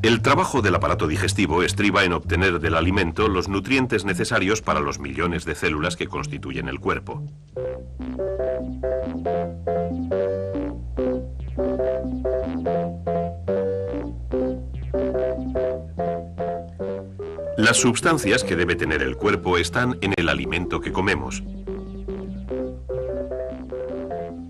El trabajo del aparato digestivo estriba en obtener del alimento los nutrientes necesarios para los millones de células que constituyen el cuerpo. Las sustancias que debe tener el cuerpo están en el alimento que comemos.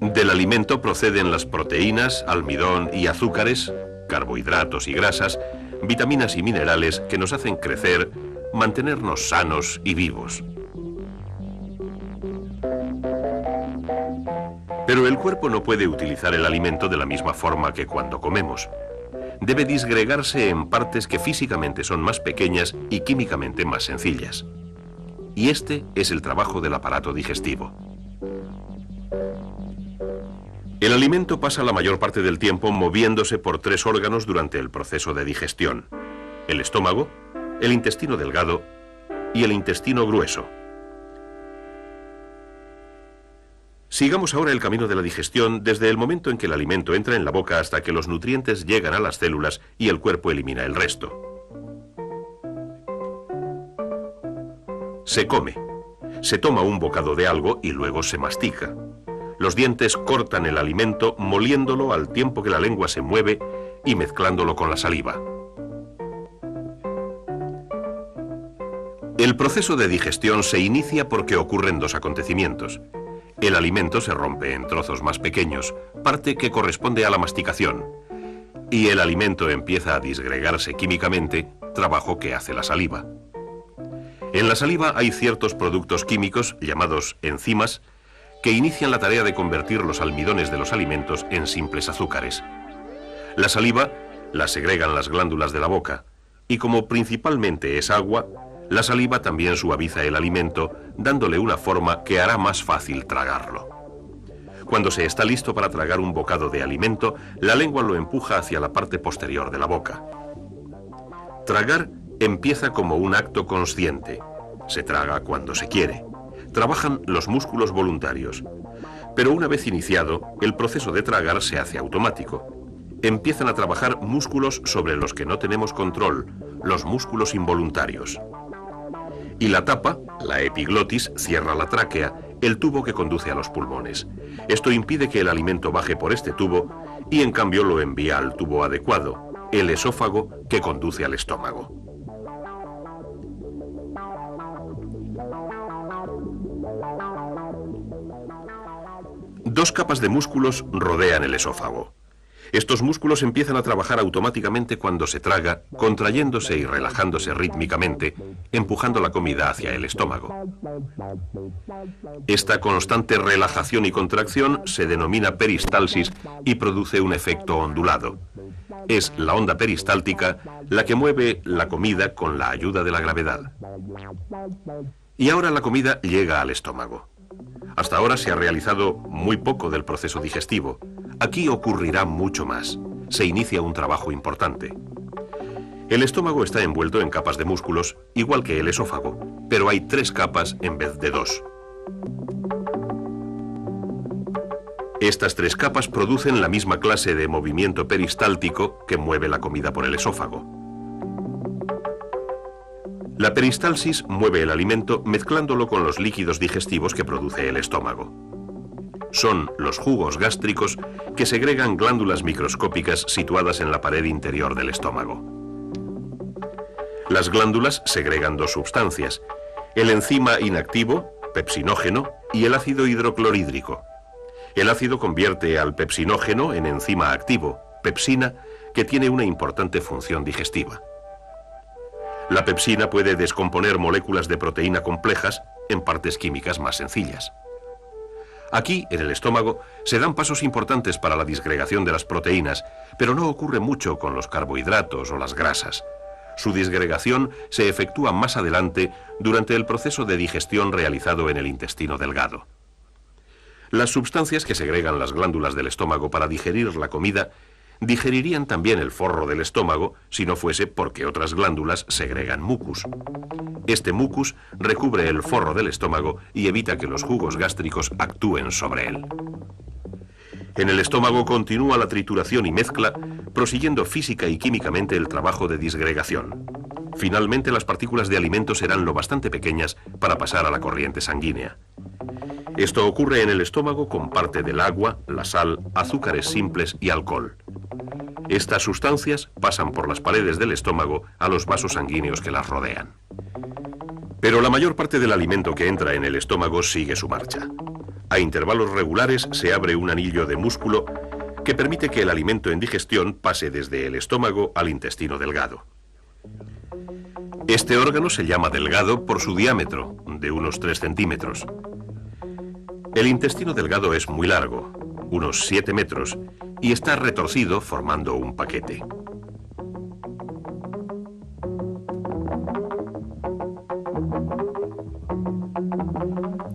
Del alimento proceden las proteínas, almidón y azúcares, carbohidratos y grasas, vitaminas y minerales que nos hacen crecer, mantenernos sanos y vivos. Pero el cuerpo no puede utilizar el alimento de la misma forma que cuando comemos. Debe disgregarse en partes que físicamente son más pequeñas y químicamente más sencillas. Y este es el trabajo del aparato digestivo. El alimento pasa la mayor parte del tiempo moviéndose por tres órganos durante el proceso de digestión: el estómago, el intestino delgado y el intestino grueso. Sigamos ahora el camino de la digestión desde el momento en que el alimento entra en la boca hasta que los nutrientes llegan a las células y el cuerpo elimina el resto. Se come. Se toma un bocado de algo y luego se mastica. Los dientes cortan el alimento moliéndolo al tiempo que la lengua se mueve y mezclándolo con la saliva. El proceso de digestión se inicia porque ocurren dos acontecimientos. El alimento se rompe en trozos más pequeños, parte que corresponde a la masticación, y el alimento empieza a disgregarse químicamente, trabajo que hace la saliva. En la saliva hay ciertos productos químicos, llamados enzimas, que inician la tarea de convertir los almidones de los alimentos en simples azúcares. La saliva la segregan las glándulas de la boca, y como principalmente es agua, la saliva también suaviza el alimento, dándole una forma que hará más fácil tragarlo. Cuando se está listo para tragar un bocado de alimento, la lengua lo empuja hacia la parte posterior de la boca. Tragar empieza como un acto consciente. Se traga cuando se quiere. Trabajan los músculos voluntarios. Pero una vez iniciado, el proceso de tragar se hace automático. Empiezan a trabajar músculos sobre los que no tenemos control, los músculos involuntarios. Y la tapa, la epiglotis, cierra la tráquea, el tubo que conduce a los pulmones. Esto impide que el alimento baje por este tubo y en cambio lo envía al tubo adecuado, el esófago, que conduce al estómago. Dos capas de músculos rodean el esófago. Estos músculos empiezan a trabajar automáticamente cuando se traga, contrayéndose y relajándose rítmicamente, empujando la comida hacia el estómago. Esta constante relajación y contracción se denomina peristalsis y produce un efecto ondulado. Es la onda peristáltica la que mueve la comida con la ayuda de la gravedad. Y ahora la comida llega al estómago. Hasta ahora se ha realizado muy poco del proceso digestivo. Aquí ocurrirá mucho más. Se inicia un trabajo importante. El estómago está envuelto en capas de músculos, igual que el esófago, pero hay 3 capas en vez de 2. Estas 3 capas producen la misma clase de movimiento peristáltico que mueve la comida por el esófago. La peristalsis mueve el alimento mezclándolo con los líquidos digestivos que produce el estómago. Son los jugos gástricos que segregan glándulas microscópicas situadas en la pared interior del estómago. Las glándulas segregan 2 sustancias, el enzima inactivo, pepsinógeno, y el ácido hidroclorhídrico. El ácido convierte al pepsinógeno en enzima activo, pepsina, que tiene una importante función digestiva. La pepsina puede descomponer moléculas de proteína complejas en partes químicas más sencillas. Aquí, en el estómago, se dan pasos importantes para la disgregación de las proteínas, pero no ocurre mucho con los carbohidratos o las grasas. Su disgregación se efectúa más adelante durante el proceso de digestión realizado en el intestino delgado. Las sustancias que segregan las glándulas del estómago para digerir la comida digerirían también el forro del estómago si no fuese porque otras glándulas segregan mucus. Este mucus recubre el forro del estómago y evita que los jugos gástricos actúen sobre él. En el estómago continúa la trituración y mezcla, prosiguiendo física y químicamente el trabajo de disgregación. Finalmente, las partículas de alimento serán lo bastante pequeñas para pasar a la corriente sanguínea. Esto ocurre en el estómago con parte del agua, la sal, azúcares simples y alcohol. Estas sustancias pasan por las paredes del estómago a los vasos sanguíneos que las rodean. Pero la mayor parte del alimento que entra en el estómago sigue su marcha. A intervalos regulares se abre un anillo de músculo que permite que el alimento en digestión pase desde el estómago al intestino delgado. Este órgano se llama delgado por su diámetro, de unos 3 centímetros. El intestino delgado es muy largo, unos 7 metros, y está retorcido formando un paquete.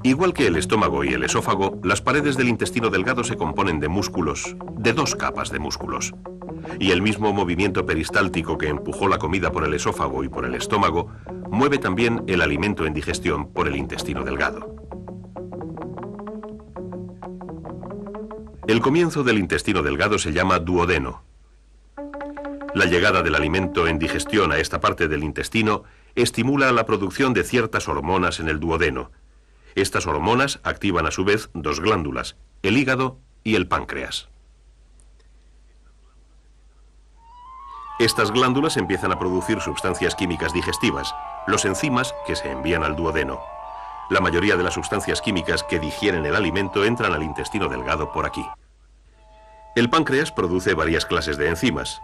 Igual que el estómago y el esófago, las paredes del intestino delgado se componen de músculos, de 2 capas de músculos. Y el mismo movimiento peristáltico que empujó la comida por el esófago y por el estómago, mueve también el alimento en digestión por el intestino delgado. El comienzo del intestino delgado se llama duodeno. La llegada del alimento en digestión a esta parte del intestino estimula la producción de ciertas hormonas en el duodeno. Estas hormonas activan a su vez 2 glándulas, el hígado y el páncreas. Estas glándulas empiezan a producir sustancias químicas digestivas, los enzimas que se envían al duodeno. La mayoría de las sustancias químicas que digieren el alimento entran al intestino delgado por aquí. El páncreas produce varias clases de enzimas.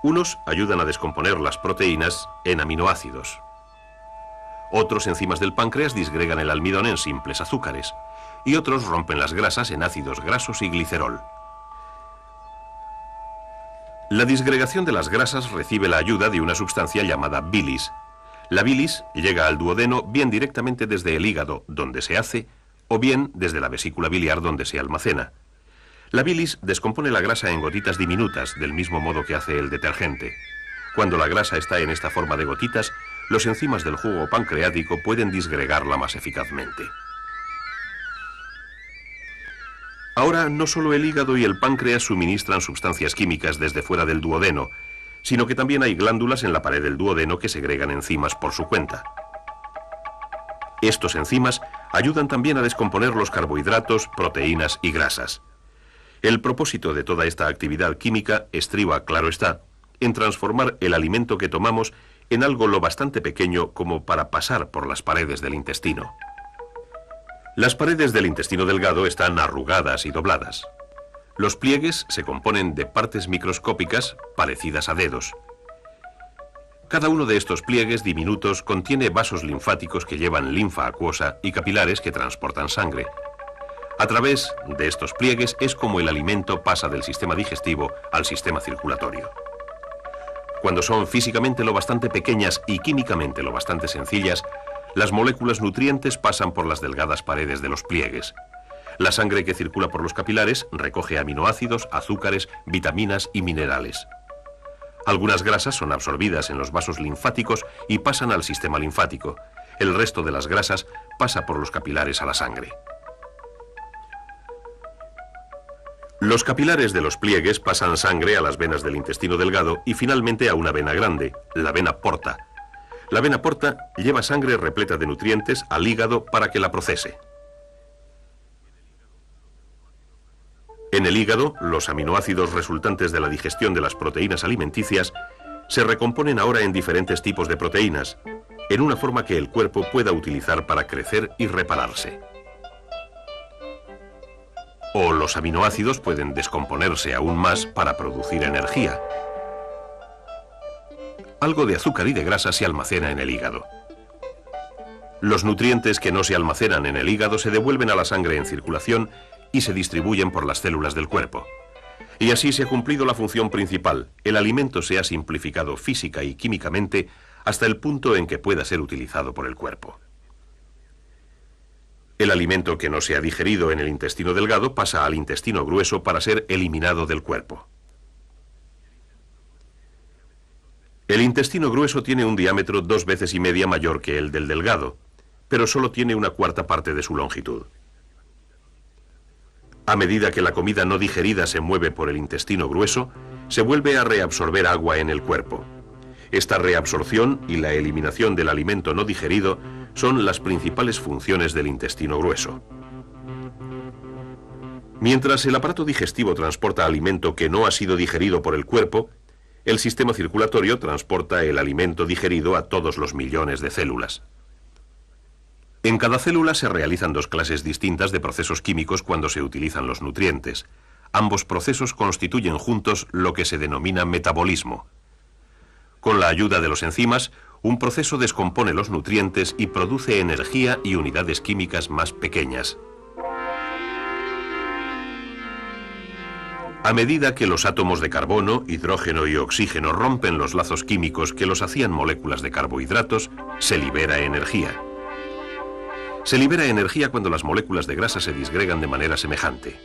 Unos ayudan a descomponer las proteínas en aminoácidos. Otros enzimas del páncreas disgregan el almidón en simples azúcares, y otros rompen las grasas en ácidos grasos y glicerol. La disgregación de las grasas recibe la ayuda de una sustancia llamada bilis. La bilis llega al duodeno bien directamente desde el hígado, donde se hace, o bien desde la vesícula biliar, donde se almacena. La bilis descompone la grasa en gotitas diminutas, del mismo modo que hace el detergente. Cuando la grasa está en esta forma de gotitas, los enzimas del jugo pancreático pueden disgregarla más eficazmente. Ahora, no solo el hígado y el páncreas suministran sustancias químicas desde fuera del duodeno, sino que también hay glándulas en la pared del duodeno que segregan enzimas por su cuenta. Estos enzimas ayudan también a descomponer los carbohidratos, proteínas y grasas. El propósito de toda esta actividad química estriba, claro está, en transformar el alimento que tomamos en algo lo bastante pequeño como para pasar por las paredes del intestino. Las paredes del intestino delgado están arrugadas y dobladas. Los pliegues se componen de partes microscópicas parecidas a dedos. Cada uno de estos pliegues diminutos contiene vasos linfáticos que llevan linfa acuosa y capilares que transportan sangre. A través de estos pliegues es como el alimento pasa del sistema digestivo al sistema circulatorio. Cuando son físicamente lo bastante pequeñas y químicamente lo bastante sencillas, las moléculas nutrientes pasan por las delgadas paredes de los pliegues. La sangre que circula por los capilares recoge aminoácidos, azúcares, vitaminas y minerales. Algunas grasas son absorbidas en los vasos linfáticos y pasan al sistema linfático. El resto de las grasas pasa por los capilares a la sangre. Los capilares de los pliegues pasan sangre a las venas del intestino delgado y finalmente a una vena grande, la vena porta. La vena porta lleva sangre repleta de nutrientes al hígado para que la procese. En el hígado, los aminoácidos resultantes de la digestión de las proteínas alimenticias se recomponen ahora en diferentes tipos de proteínas, en una forma que el cuerpo pueda utilizar para crecer y repararse. O los aminoácidos pueden descomponerse aún más para producir energía. Algo de azúcar y de grasa se almacena en el hígado. Los nutrientes que no se almacenan en el hígado se devuelven a la sangre en circulación y se distribuyen por las células del cuerpo. Y así se ha cumplido la función principal. El alimento se ha simplificado física y químicamente hasta el punto en que pueda ser utilizado por el cuerpo. El alimento que no se ha digerido en el intestino delgado pasa al intestino grueso para ser eliminado del cuerpo. El intestino grueso tiene un diámetro 2,5 veces mayor que el del delgado, pero solo tiene 1/4 parte de su longitud. A medida que la comida no digerida se mueve por el intestino grueso, se vuelve a reabsorber agua en el cuerpo. Esta reabsorción y la eliminación del alimento no digerido son las principales funciones del intestino grueso. Mientras el aparato digestivo transporta alimento que no ha sido digerido por el cuerpo, el sistema circulatorio transporta el alimento digerido a todos los millones de células. En cada célula se realizan dos clases distintas de procesos químicos cuando se utilizan los nutrientes. Ambos procesos constituyen juntos lo que se denomina metabolismo. Con la ayuda de los enzimas, un proceso descompone los nutrientes y produce energía y unidades químicas más pequeñas. A medida que los átomos de carbono, hidrógeno y oxígeno rompen los lazos químicos que los hacían moléculas de carbohidratos, se libera energía. Se libera energía cuando las moléculas de grasa se disgregan de manera semejante.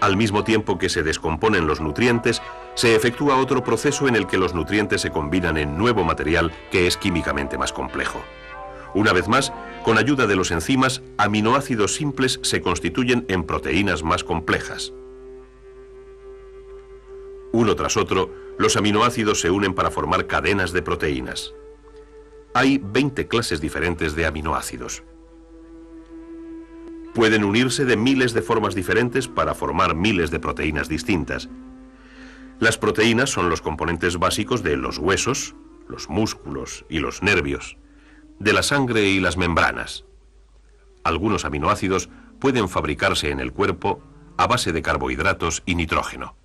Al mismo tiempo que se descomponen los nutrientes, se efectúa otro proceso en el que los nutrientes se combinan en nuevo material que es químicamente más complejo. Una vez más, con ayuda de los enzimas, aminoácidos simples se constituyen en proteínas más complejas. Uno tras otro, los aminoácidos se unen para formar cadenas de proteínas. Hay 20 clases diferentes de aminoácidos. Pueden unirse de miles de formas diferentes para formar miles de proteínas distintas. Las proteínas son los componentes básicos de los huesos, los músculos y los nervios, de la sangre y las membranas. Algunos aminoácidos pueden fabricarse en el cuerpo a base de carbohidratos y nitrógeno.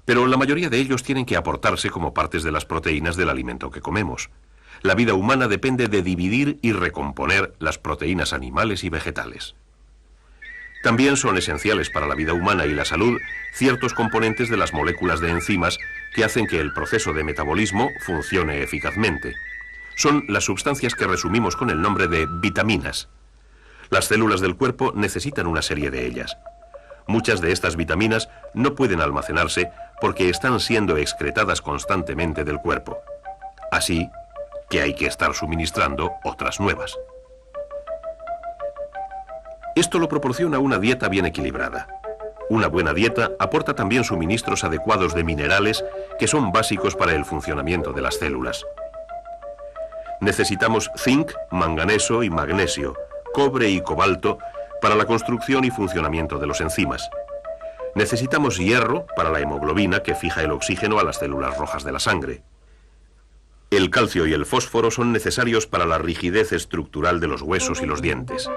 Pero la mayoría de ellos tienen que aportarse como partes de las proteínas del alimento que comemos. La vida humana depende de dividir y recomponer las proteínas animales y vegetales. También son esenciales para la vida humana y la salud ciertos componentes de las moléculas de enzimas que hacen que el proceso de metabolismo funcione eficazmente. Son las sustancias que resumimos con el nombre de vitaminas. Las células del cuerpo necesitan una serie de ellas. Muchas de estas vitaminas no pueden almacenarse porque están siendo excretadas constantemente del cuerpo. Así que hay que estar suministrando otras nuevas. Esto lo proporciona una dieta bien equilibrada. Una buena dieta aporta también suministros adecuados de minerales que son básicos para el funcionamiento de las células. Necesitamos zinc, manganeso y magnesio, cobre y cobalto para la construcción y funcionamiento de los enzimas. Necesitamos hierro para la hemoglobina que fija el oxígeno a las células rojas de la sangre. El calcio y el fósforo son necesarios para la rigidez estructural de los huesos y los dientes.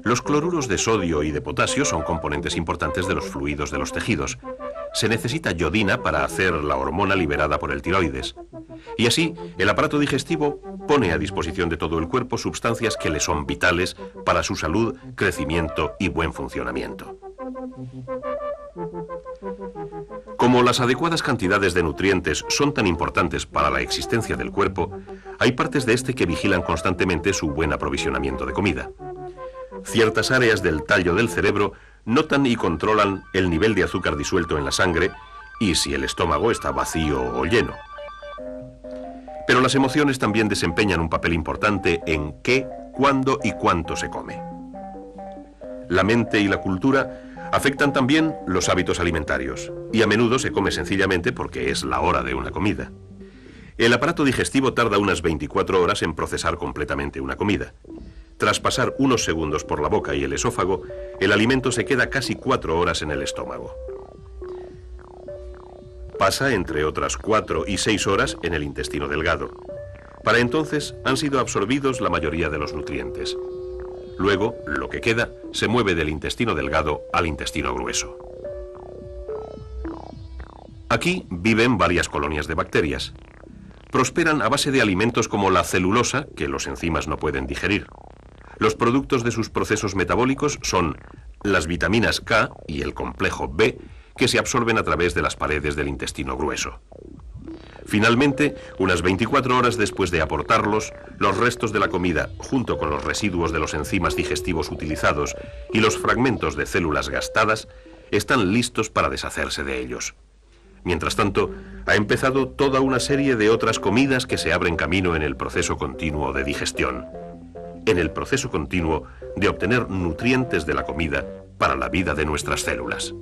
Los cloruros de sodio y de potasio son componentes importantes de los fluidos de los tejidos. Se necesita iodina para hacer la hormona liberada por el tiroides. Y así, el aparato digestivo pone a disposición de todo el cuerpo sustancias que le son vitales para su salud, crecimiento y buen funcionamiento. Como las adecuadas cantidades de nutrientes son tan importantes para la existencia del cuerpo, hay partes de este que vigilan constantemente su buen aprovisionamiento de comida. Ciertas áreas del tallo del cerebro notan y controlan el nivel de azúcar disuelto en la sangre y si el estómago está vacío o lleno. Pero las emociones también desempeñan un papel importante en qué, cuándo y cuánto se come. La mente y la cultura afectan también los hábitos alimentarios, y a menudo se come sencillamente porque es la hora de una comida. El aparato digestivo tarda unas 24 horas en procesar completamente una comida. Tras pasar unos segundos por la boca y el esófago, el alimento se queda casi 4 horas en el estómago. Pasa entre otras 4 y 6 horas en el intestino delgado. Para entonces han sido absorbidos la mayoría de los nutrientes. Luego, lo que queda se mueve del intestino delgado al intestino grueso. Aquí viven varias colonias de bacterias. Prosperan a base de alimentos como la celulosa, que los enzimas no pueden digerir. Los productos de sus procesos metabólicos son las vitaminas K y el complejo B, que se absorben a través de las paredes del intestino grueso. Finalmente, unas 24 horas después de aportarlos, los restos de la comida, junto con los residuos de los enzimas digestivos utilizados y los fragmentos de células gastadas, están listos para deshacerse de ellos. Mientras tanto, ha empezado toda una serie de otras comidas que se abren camino en el proceso continuo de digestión. En el proceso continuo de obtener nutrientes de la comida para la vida de nuestras células.